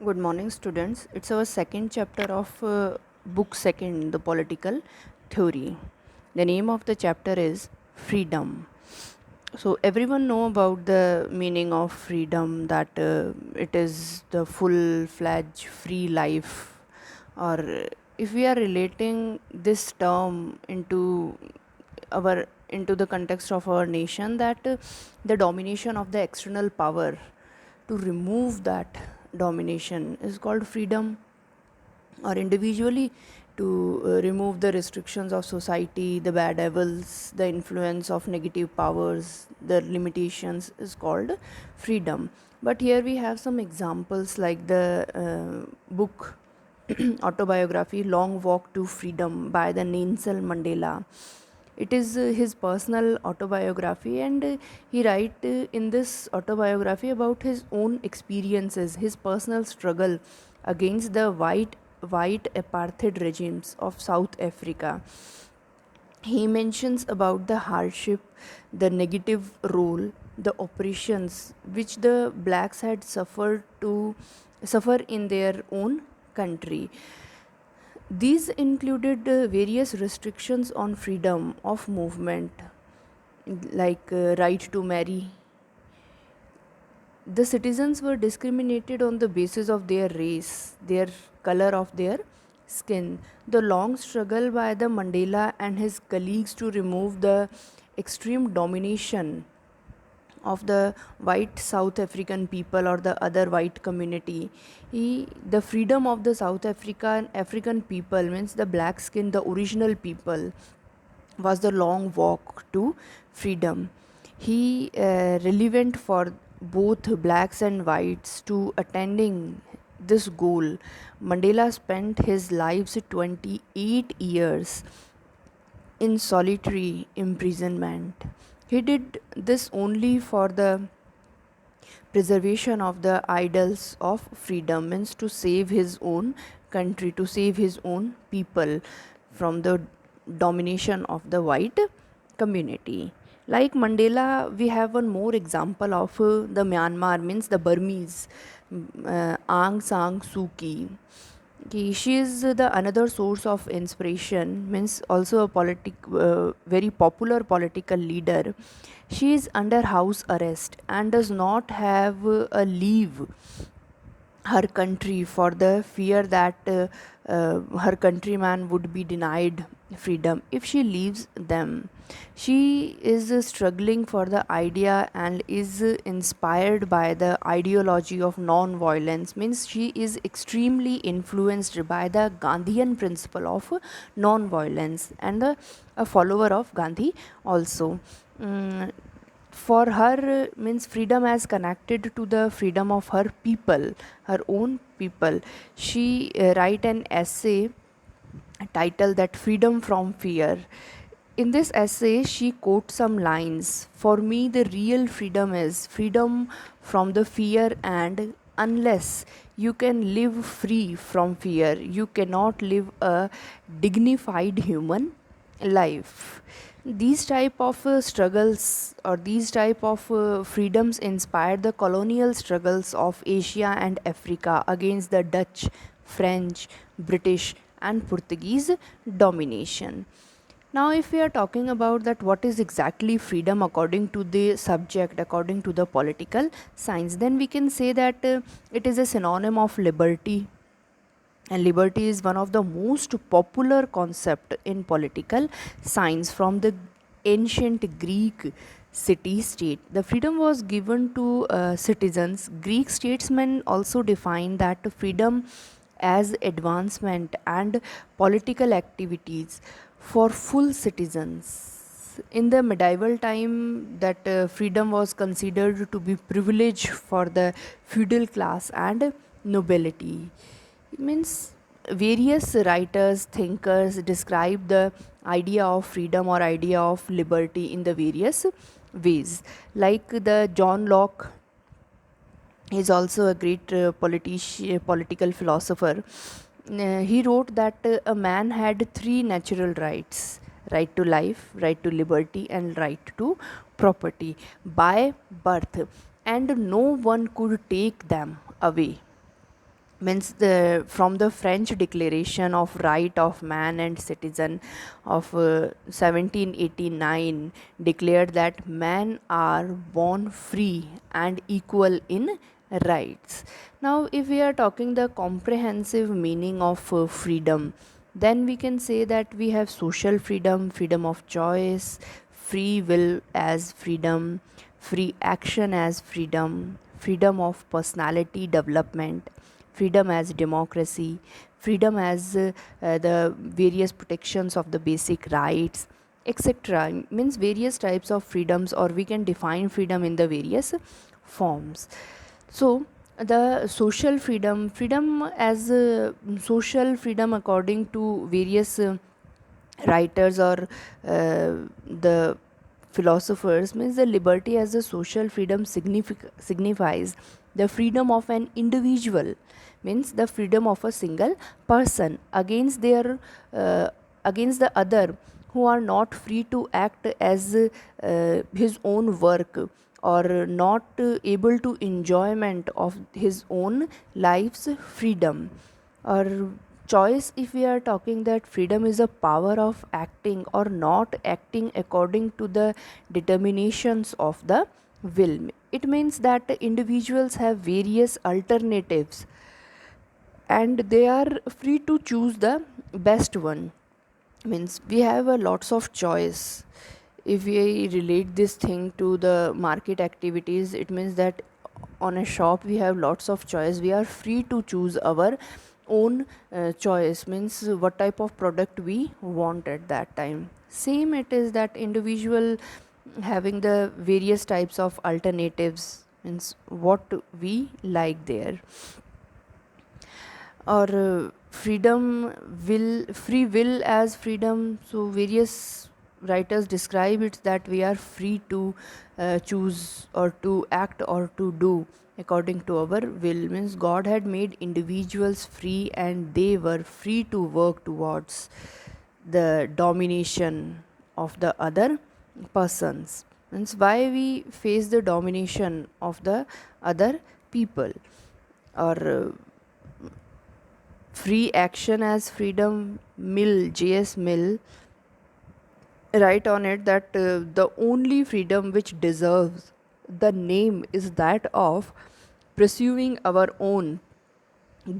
Good morning, students. It's our second chapter of book second, the political theory. The name of the chapter is freedom. So everyone know about the meaning of freedom, that it is the full-fledged free life. Or if we are relating this term into the context of our nation, that the domination of the external power, to remove that domination is called freedom. Or individually, to remove the restrictions of society, the bad devils, the influence of negative powers, the limitations is called freedom. But here we have some examples like the book autobiography Long Walk to Freedom by the Nelson Mandela. It is his personal autobiography, and he write in this autobiography about his own experiences, his personal struggle against the white apartheid regimes of South Africa. He mentions about the hardship, the negative role, the oppressions which the blacks had suffer in their own country. These included various restrictions on freedom of movement, like right to marry. The citizens were discriminated on the basis of their race, their color of their skin. The long struggle by the Mandela and his colleagues to remove the extreme domination of the white South African people or the other white community. The freedom of the African people, means the black skin, the original people, was the long walk to freedom. He relevant for both blacks and whites to attending this goal. Mandela spent his lives 28 years in solitary imprisonment. He did this only for the preservation of the idols of freedom, means to save his own country, to save his own people from the domination of the white community. Like Mandela, we have one more example of the Myanmar, means the Burmese, Aung San Suu Kyi. She is the another source of inspiration, means also a very popular political leader. She is under house arrest and does not have a leave her country for the fear that her countryman would be denied freedom if she leaves them. She is struggling for the idea and is inspired by the ideology of non-violence, means she is extremely influenced by the Gandhian principle of non-violence, and a follower of Gandhi also. Mm, for her, means freedom as connected to the freedom of her people, her own people. She write an essay titled that Freedom from Fear. In this essay she quotes some lines: for me the real freedom is freedom from the fear, and unless you can live free from fear, you cannot live a dignified human life. These type of struggles, or these type of freedoms, inspired the colonial struggles of Asia and Africa against the Dutch, French, British and Portuguese domination. Now, if we are talking about that, what is exactly freedom according to the subject, according to the political science, then we can say that it is a synonym of liberty, and liberty is one of the most popular concept in political science from the ancient Greek city state. The freedom was given to citizens. Greek statesmen also defined that freedom as advancement and political activities for full citizens. In the medieval time, that freedom was considered to be privilege for the feudal class and nobility. It means various writers, thinkers describe the idea of freedom or idea of liberty in the various ways. Like the John Locke is also a great political philosopher. He wrote that a man had three natural rights: right to life, right to liberty, and right to property by birth, and no one could take them away. means the from the French Declaration of Right of Man and Citizen of 1789 declared that men are born free and equal in rights. Now, if we are talking the comprehensive meaning of freedom, then we can say that we have social freedom, freedom of choice, free will as freedom, free action as freedom, freedom of personality development, freedom as democracy, freedom as the various protections of the basic rights, etc. Means various types of freedoms, or we can define freedom in the various forms. So, the social freedom, freedom as social freedom according to various writers or the philosophers, means the liberty as a social freedom signifies the freedom of an individual, means the freedom of a single person against their against the other who are not free to act as his own work, or not able to enjoyment of his own life's freedom or choice. If we are talking that freedom is a power of acting or not acting according to the determinations of the will, it means that individuals have various alternatives and they are free to choose the best one. Means we have a lots of choice. If we relate this thing to the market activities, it means that on a shop we have lots of choice, we are free to choose our own choice, means what type of product we want at that time. Same it is that individual having the various types of alternatives, means what we like there. Or freedom will, free will as freedom, so various writers describe it that we are free to choose or to act or to do according to our will, means God had made individuals free and they were free to work towards the domination of the other persons. Means why we face the domination of the other people. Or free action as freedom, Mill, J.S. Mill, write on it that the only freedom which deserves the name is that of pursuing our own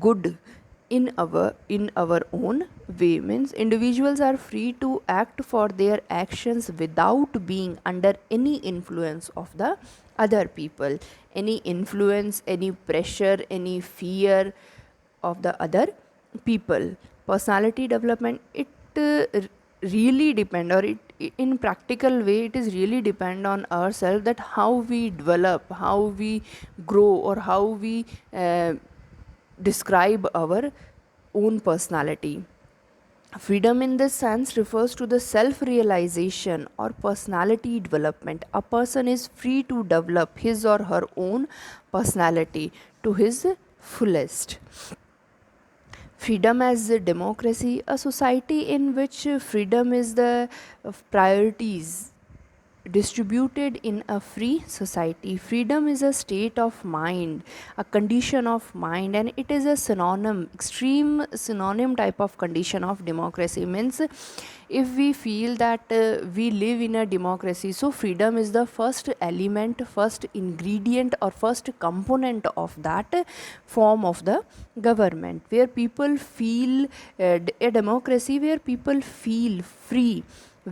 good in our own way. Means individuals are free to act for their actions without being under any influence of the other people, any influence, any pressure, any fear of the other people. Personality development, it really depend, or in practical way it is really depend on ourselves, that how we develop, how we grow, or how we describe our own personality. Freedom in this sense refers to the self realization or personality development. A person is free to develop his or her own personality to his fullest. Freedom as a democracy, a society in which freedom is the priorities distributed in a free society. Freedom is a state of mind, a condition of mind, and it is a synonym, extreme synonym type of condition of democracy. Means if we feel that we live in a democracy, so freedom is the first element, first ingredient, or first component of that form of the government, where people feel a democracy where people feel free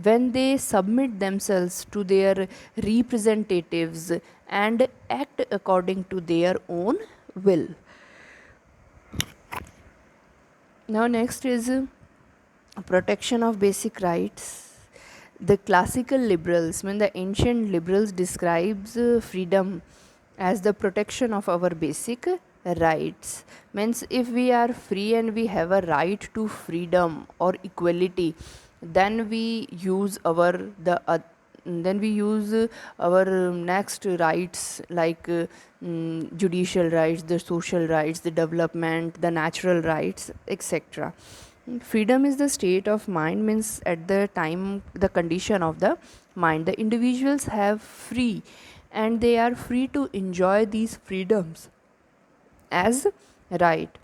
when they submit themselves to their representatives and act according to their own will. Now, next is protection of basic rights. The classical liberals, when the ancient liberals describes freedom as the protection of our basic rights. Means if we are free and we have a right to freedom or equality, then we use our next rights, like judicial rights, the social rights, the development, the natural rights, etc. Freedom is the state of mind, means at the time, the condition of the mind. The individuals have free and they are free to enjoy these freedoms as right.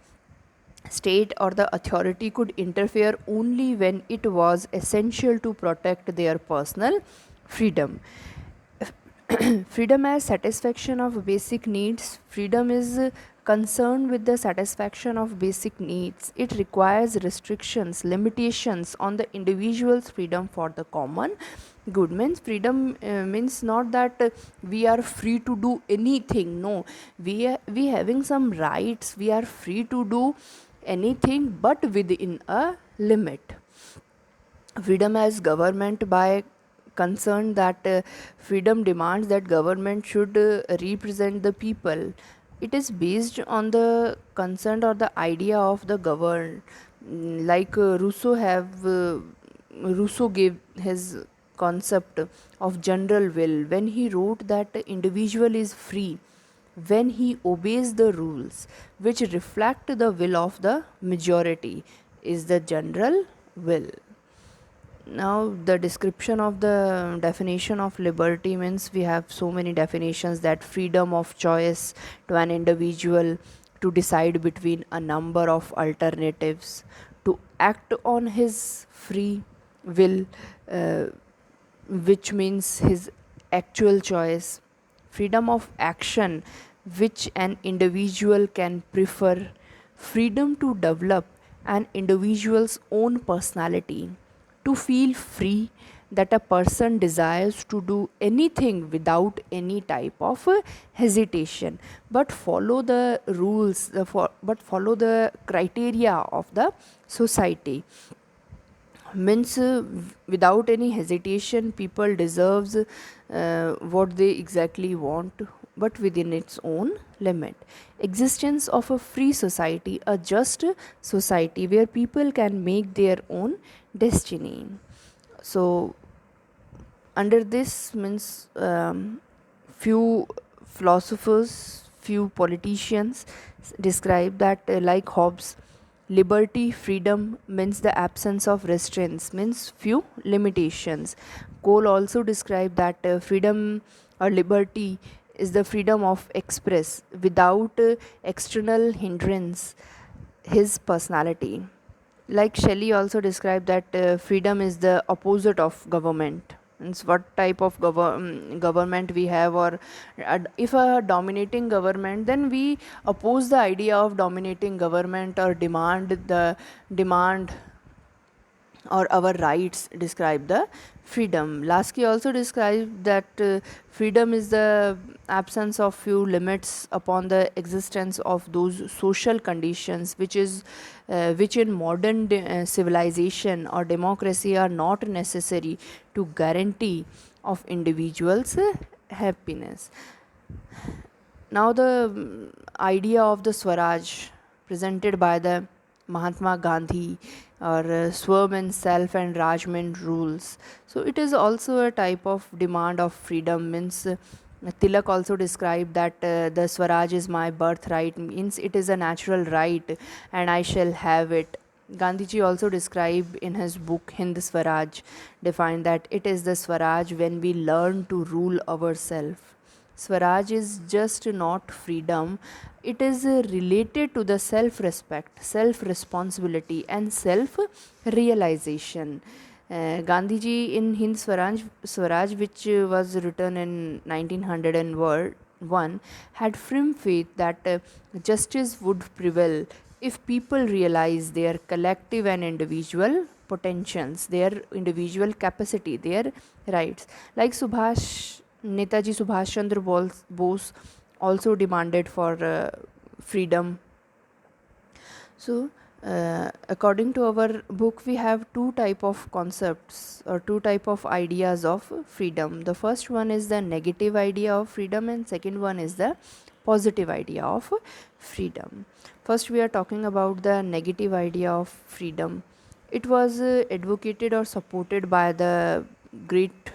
State or the authority could interfere only when it was essential to protect their personal freedom. Freedom as satisfaction of basic needs. Freedom is concerned with the satisfaction of basic needs. It requires restrictions, limitations on the individual's freedom for the common good. Means freedom means not that we are free to do anything. No, we having some rights. We are free to do anything, but within a limit. Freedom as government by concern that freedom demands that government should represent the people. It is based on the concern or the idea of the governed. Like Rousseau gave his concept of general will when he wrote that the individual is free when he obeys the rules which reflect the will of the majority is the general will. Now the description of the definition of liberty means we have so many definitions, that freedom of choice to an individual to decide between a number of alternatives, to act on his free will, uh, which means his actual choice. Freedom of action, which an individual can prefer. Freedom to develop an individual's own personality, to feel free, that a person desires to do anything without any type of hesitation, but follow the rules, but follow the criteria of the society. Means without any hesitation people deserves what they exactly want, but within its own limit. Existence of a free society, a just society where people can make their own destiny. So under this means few philosophers, few politicians describe that like Hobbes, liberty, freedom means the absence of restraints, means few limitations. Cole also described that freedom or liberty is the freedom of express without external hindrance his personality. Like Shelley also described that freedom is the opposite of government. Means what type of government we have, or if a dominating government, then we oppose the idea of dominating government or demand or our rights. Describe the freedom. Lasky also described that freedom is the absence of few limits upon the existence of those social conditions which in modern civilization or democracy are not necessary to guarantee of individuals happiness. Now the idea of the Swaraj presented by the Mahatma Gandhi, or Swarm self and Rajman rules. So it is also a type of demand of freedom. Means Tilak also described that the Swaraj is my birthright, means it is a natural right and I shall have it. Gandhiji also described in his book Hind Swaraj, defined that it is the Swaraj when we learn to rule ourselves. Swaraj is just not freedom, it is related to the self respect, self responsibility, and self realization. Gandhiji in Swaraj, which was written in 1901, had firm faith that justice would prevail if people realize their collective and individual potentials, their individual capacity, their rights. Like Netaji Subhash Chandra Bose also demanded for freedom. So according to our book, we have two type of concepts or two type of ideas of freedom. The first one is the negative idea of freedom, and second one is the positive idea of freedom. First we are talking about the negative idea of freedom. It was advocated or supported by the great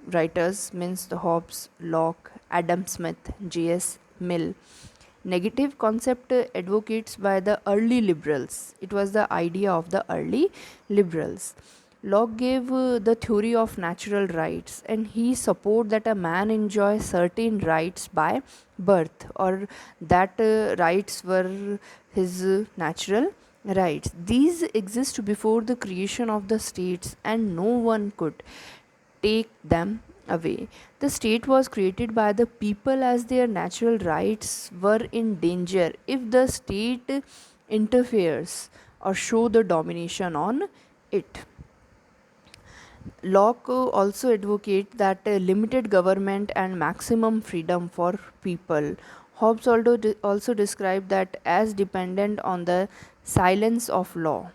writers, means the Hobbes, Locke, Adam Smith, J.S. Mill. Negative concept advocates by the early liberals. It was the idea of the early liberals. Locke gave the theory of natural rights, and he support that a man enjoys certain rights by birth, or that rights were his natural rights. These exist before the creation of the states, and no one could take them away. The state was created by the people as their natural rights were in danger if the state interferes or show the domination on it. Locke also advocates that limited government and maximum freedom for people. Hobbes also described that as dependent on the silence of law.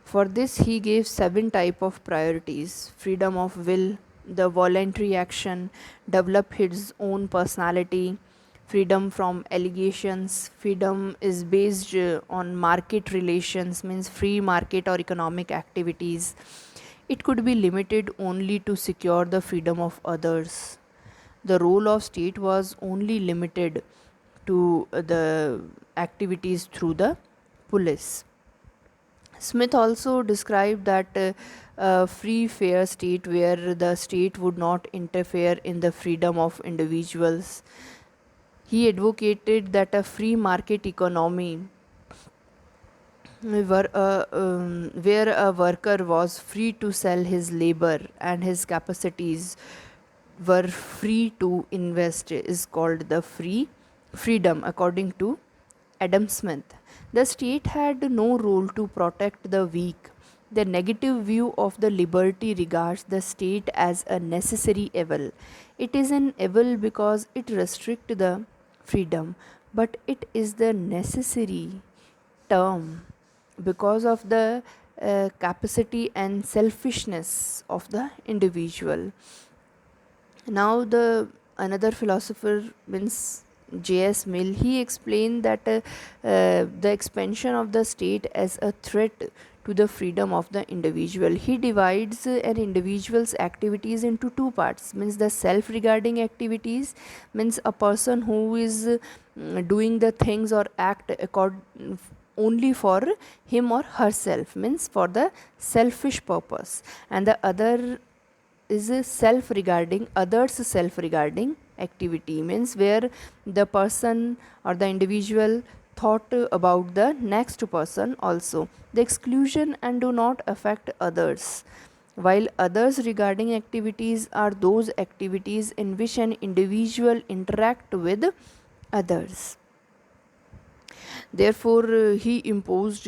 For this, he gave seven type of priorities: freedom of will, the voluntary action, develop his own personality, freedom from allegations. Freedom is based on market relations, means free market or economic activities. It could be limited only to secure the freedom of others. The role of state was only limited to the activities through the police. Smith also described that a free, fair state where the state would not interfere in the freedom of individuals. He advocated that a free market economy where a worker was free to sell his labor and his capacities were free to invest is called the freedom, according to Adam Smith. The state had no role to protect the weak. The negative view of the liberty regards the state as a necessary evil. It is an evil because it restricts the freedom, but it is the necessary term because of the capacity and selfishness of the individual. Now the another philosopher means J.S. Mill, he explained that the expansion of the state as a threat to the freedom of the individual. He divides an individual's activities into two parts, means the self-regarding activities, means a person who is doing the things or act only for him or herself, means for the selfish purpose, and the other is a self regarding others self regarding activity, means where the person or the individual thought about the next person also. The exclusion and do not affect others, while others regarding activities are those activities in which an individual interact with others. Therefore, he imposed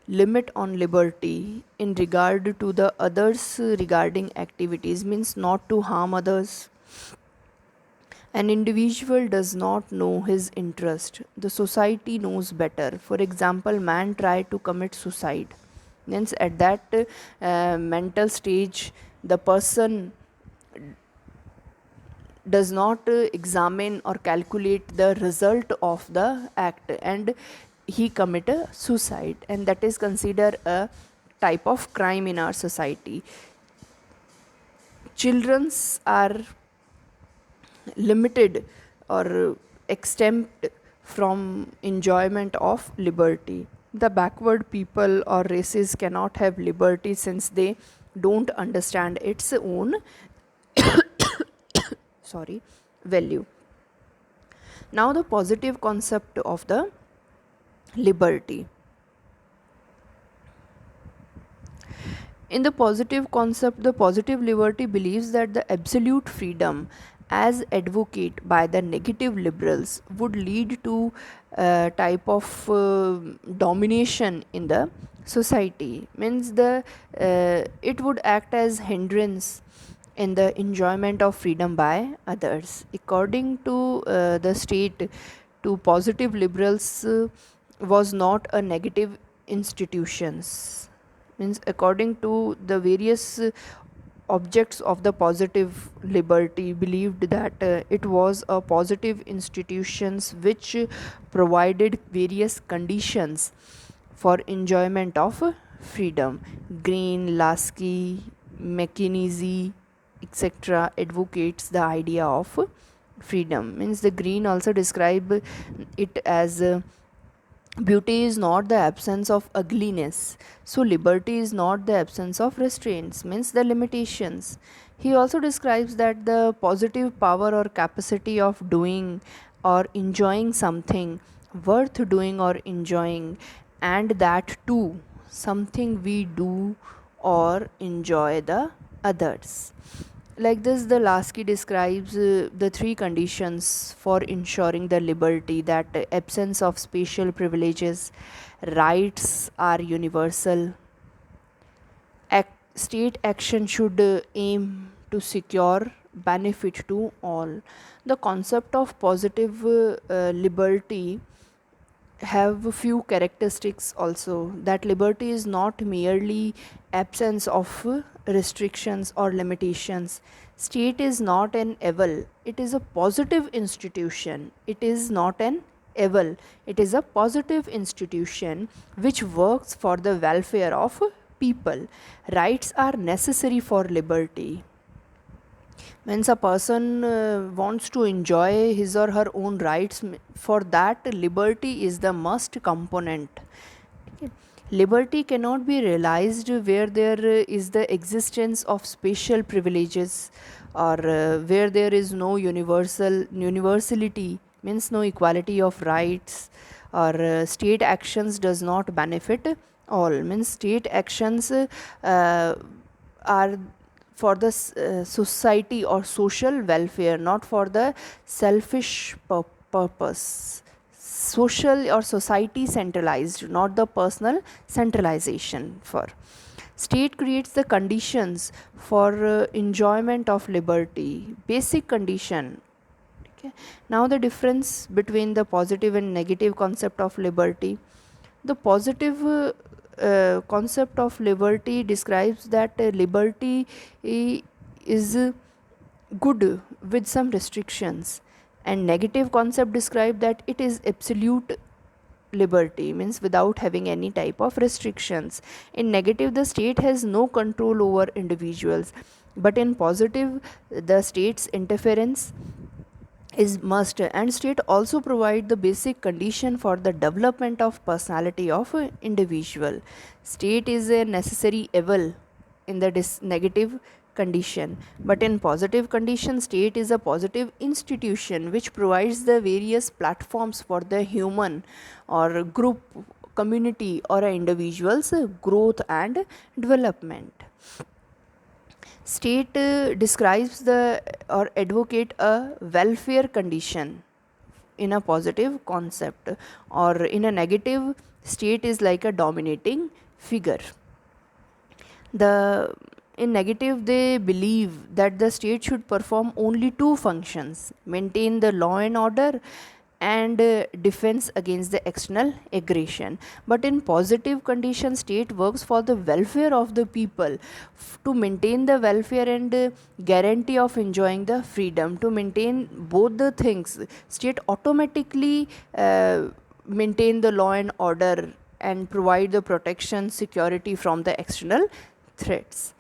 limit on liberty in regard to the others regarding activities, means not to harm others. An individual does not know his interest. The society knows better. For example, man tried to commit suicide. Means at that mental stage, the person does not examine or calculate the result of the act, and he commit a suicide, and that is considered a type of crime in our society. Children's are limited or exempt from enjoyment of liberty. The backward people or races cannot have liberty since they don't understand its own value. Now the positive concept of the liberty. In the positive concept, the positive liberty believes that the absolute freedom as advocate by the negative liberals would lead to a type of domination in the society, means the it would act as hindrance in the enjoyment of freedom by others. According to the state, to positive liberals was not a negative institutions, means according to the various objects of the positive liberty believed that it was a positive institutions which provided various conditions for enjoyment of freedom. Green, Lasky, McKinsey, etc. advocates the idea of freedom, means the Green also describe it as Beauty is not the absence of ugliness. So liberty is not the absence of restraints, means the limitations. He also describes that the positive power or capacity of doing or enjoying something worth doing or enjoying, and that too something we do or enjoy the others. Like this, the Lasky describes the three conditions for ensuring the liberty, that absence of spatial privileges, rights are universal, state action should aim to secure benefit to all. The concept of positive liberty have a few characteristics also, that liberty is not merely absence of restrictions or limitations. State is not an evil, it is a positive institution. It is not an evil, it is a positive institution which works for the welfare of people. Rights are necessary for liberty. When a person wants to enjoy his or her own rights, for that liberty is the must component. Okay. Liberty cannot be realized where there is the existence of special privileges, or where there is no universality, means no equality of rights, or state actions does not benefit all, means state actions are for the society or social welfare, not for the selfish purpose. Social or society centralized, not the personal centralization. For state creates the conditions for enjoyment of liberty, basic condition. Okay. Now the difference between the positive and negative concept of liberty. The positive concept of liberty describes that liberty is good with some restrictions, and negative concept describe that it is absolute liberty, means without having any type of restrictions. In negative, the state has no control over individuals, but in positive, the state's interference is must, and state also provide the basic condition for the development of personality of a individual. State is a necessary evil in the negative condition, but in positive condition, state is a positive institution which provides the various platforms for the human or group, community, or a individual's growth and development. State describes the or advocate a welfare condition in a positive concept, or in a negative, state is like a dominating figure. The In negative, they believe that the state should perform only two functions: maintain the law and order, and defense against the external aggression. But in positive condition, state works for the welfare of the people, to maintain the welfare and guarantee of enjoying the freedom. To maintain both the things, state automatically maintain the law and order and provide the protection, security from the external threats.